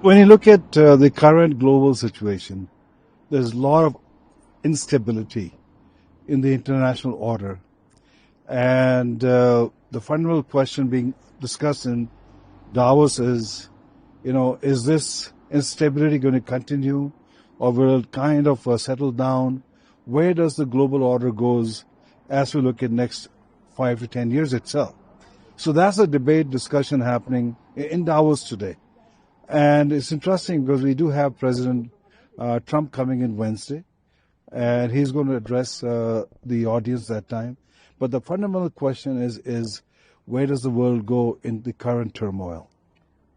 When you look at the current global situation, there's a lot of instability in the international order. And the fundamental question being discussed in Davos is, is this instability going to continue or will it kind of settle down? Where does the global order goes as we look at next 5 to 10 years itself? So that's a debate discussion happening in Davos today. And it's interesting because we do have President Trump coming in Wednesday, and he's going to address the audience that time. But the fundamental question is where does the world go in the current turmoil?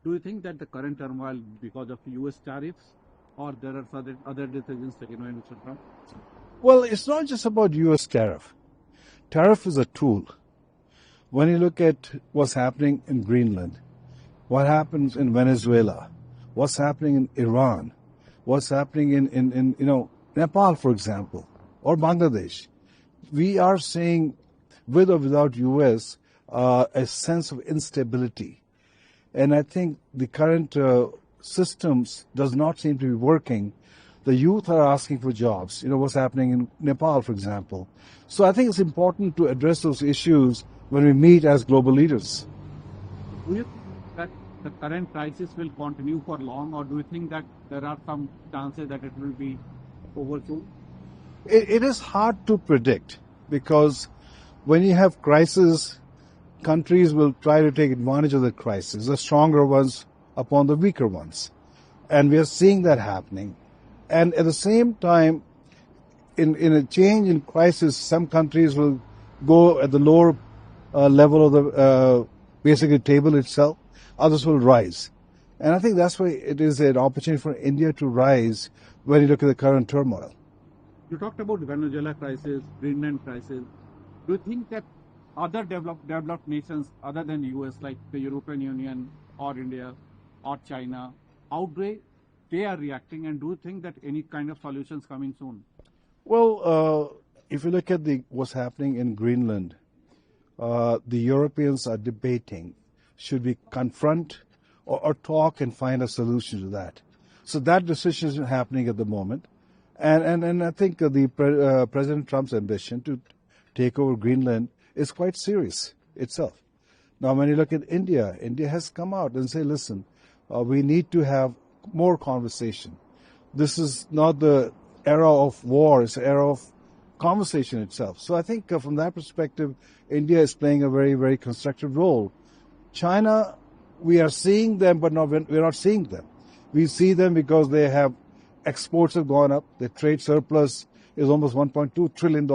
Do you think that the current turmoil because of U.S. tariffs, or there are other decisions taken by Mr. Trump? Well, it's not just about U.S. tariff. Tariff is a tool. When you look at what's happening in Greenland, what happens in Venezuela, what's happening in Iran, what's happening in Nepal, for example, or Bangladesh, we are seeing, with or without U.S., a sense of instability. And I think the current systems does not seem to be working. The youth are asking for jobs. What's happening in Nepal, for example. So I think it's important to address those issues when we meet as global leaders. Do you think that the current crisis will continue for long, or do you think that there are some chances that it will be over soon? It is hard to predict because when you have crisis, countries will try to take advantage of the crisis, the stronger ones upon the weaker ones. And we are seeing that happening. And at the same time, in a change in crisis, some countries will go at the lower level of the basically table itself. Others will rise. And I think that's why it is an opportunity for India to rise when you look at the current turmoil. You talked about Venezuela crisis, Greenland crisis. Do you think that other developed nations other than US, like the European Union or India or China, how they are reacting, and do you think that any kind of solutions coming soon? Well, if you look at what's happening in Greenland, the Europeans are debating, should we confront or talk and find a solution to that? So that decision is happening at the moment. And I think President Trump's ambition to take over Greenland is quite serious itself. Now, when you look at India, India has come out and say, listen, we need to have more conversation. This is not the era of war, it's the era of conversation itself. So I think from that perspective, India is playing a very, very constructive role. China, we are seeing them, but we're not seeing them. We see them because they have exports have gone up. The trade surplus is almost $1.2 trillion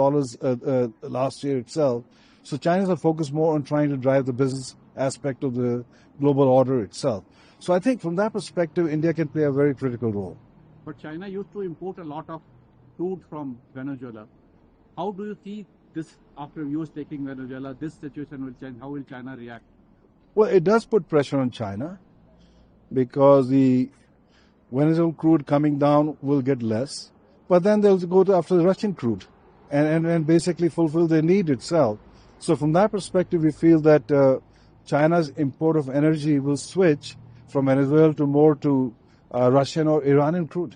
last year itself. So China's are focused more on trying to drive the business aspect of the global order itself. So I think from that perspective, India can play a very critical role. But China used to import a lot of crude from Venezuela. How do you see this after US taking Venezuela? This situation will change. How will China react? Well, it does put pressure on China because the Venezuelan crude coming down will get less. But then they'll go after the Russian crude and basically fulfill their need itself. So from that perspective, we feel that China's import of energy will switch from Venezuela to more to Russian or Iranian crude.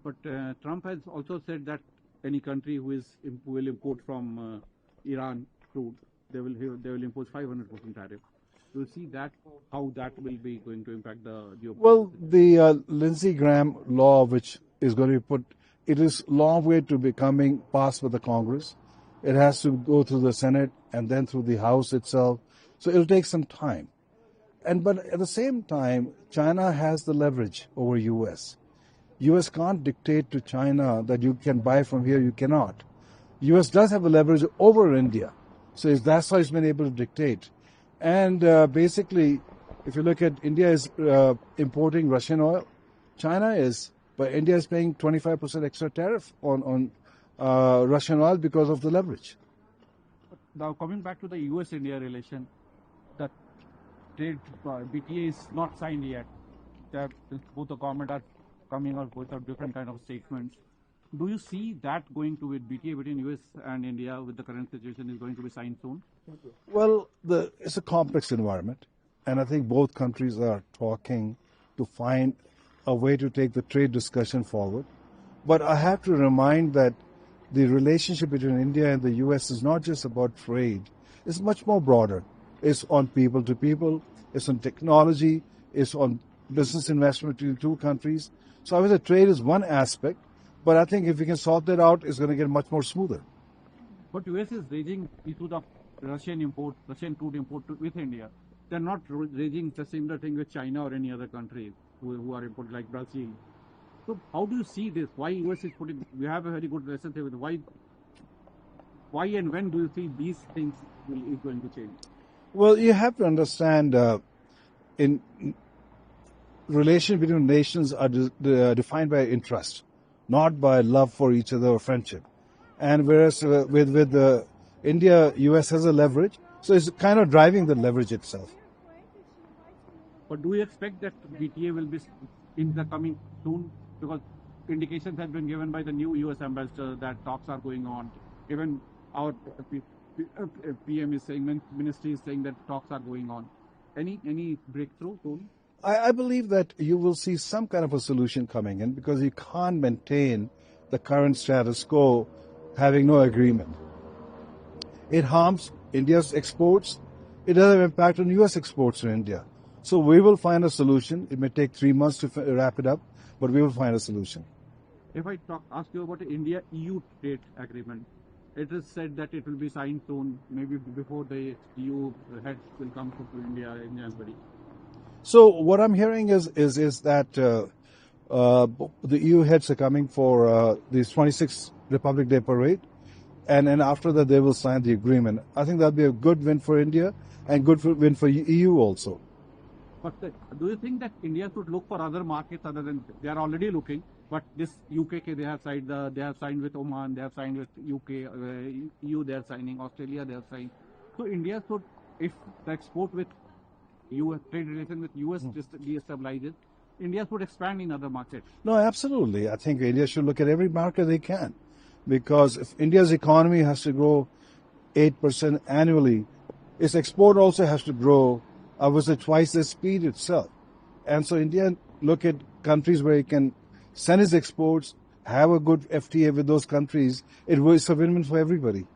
But Trump has also said that any country who will import from Iran crude, they will impose 500% tariff. Do you see that how that will be going to impact the geopolitics? Well, the Lindsey Graham law, which is going to be put, it is long way to becoming passed by the Congress. It has to go through the Senate and then through the House itself. So it'll take some time. But at the same time, China has the leverage over US. US can't dictate to China that you can buy from here, you cannot. US does have a leverage over India. So that's how it's been able to dictate. And basically, if you look at India is importing Russian oil, China is, but India is paying 25% extra tariff on Russian oil because of the leverage. Now, coming back to the US-India relation, the trade BTA is not signed yet. Both the government are coming out with a different kind of statements. Do you see that going to with BTA between US and India with the current situation is going to be signed soon? Well, it's a complex environment, and I think both countries are talking to find a way to take the trade discussion forward. But I have to remind that the relationship between India and the US is not just about trade. It's much more broader. It's on people to people, it's on technology, it's on business investment between two countries. So I would say trade is one aspect, but I think if we can sort that out, it's going to get much more smoother. But US is raising issues of Russian crude import with India. They're not raising the similar thing with China or any other country who are importing, like Brazil. So how do you see this? Why US is putting? We have a very good relationship with why and when do you see these things is going to change? Well, you have to understand in relations between nations are defined by interest, not by love for each other or friendship. And whereas with India, US has a leverage, so it's kind of driving the leverage itself. But do you expect that BTA will be in the coming soon? Because indications have been given by the new US ambassador that talks are going on. Even our PM is saying, ministry is saying that talks are going on. Any breakthrough soon? I believe that you will see some kind of a solution coming in because you can't maintain the current status quo having no agreement. It harms India's exports. It does have impact on US exports to India. So we will find a solution. It may take 3 months to wrap it up, but we will find a solution. If I ask you about the India-EU trade agreement, it is said that it will be signed soon, maybe before the EU heads will come to India in January. So what I'm hearing is that the EU heads are coming for this 26th Republic Day parade, and then after that they will sign the agreement. I think that'll be a good win for India and good win for EU also. But do you think that India should look for other markets other than they are already looking? But this UK, they have signed with Oman, they have signed with UK, EU, they are signing, Australia, they are signing. So India should, if the export with US trade relation with US destabilizes, India should expand in other markets. No, absolutely. I think India should look at every market they can, because if India's economy has to grow 8% annually, its export also has to grow, I would say, twice the speed itself. And so India look at countries where it can send its exports, have a good FTA with those countries. It's a win-win for everybody.